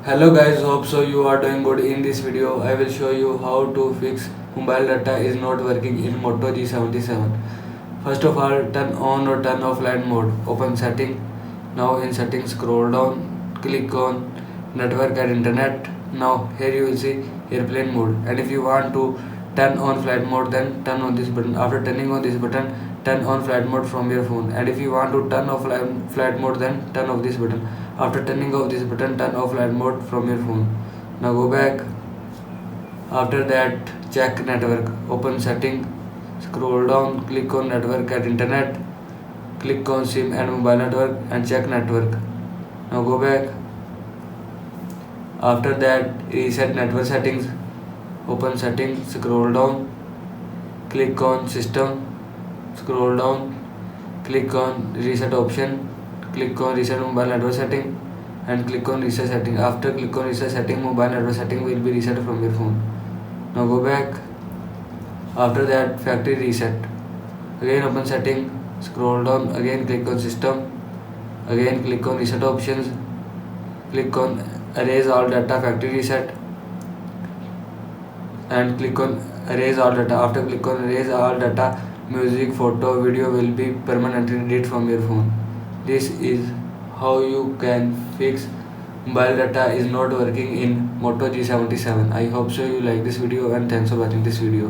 Hello guys, hope so you are doing good. In this video I will show you how to fix mobile data is not working in Moto G77. First of all, turn on or turn off flight mode. Open setting. Now in settings, scroll down, click on network and internet. Now here you will see airplane mode, and if you want to turn on flight mode, then turn on this button. After turning on this button, turn on flight mode from your phone, and if you want to turn off flight mode, then turn off this button. After turning off this button, turn off flight mode from your phone. Now go back. After that, check network. Open setting, scroll down, click on network and internet, click on SIM and mobile network and check network. Now go back. After that, reset network settings. Open settings, scroll down, click on system, scroll down, click on reset option, click on reset mobile network setting and click on reset setting. After click on reset setting, mobile network setting will be reset from your phone. Now go back. After that, factory reset. Again open setting, scroll down, again click on system, again click on reset options, click on erase all data, factory reset and click on erase all data. After click on erase all data, music, photo, video will be permanently deleted from your phone. This is how you can fix mobile data is not working in Moto G77. I hope so you like this video and thanks for watching this video.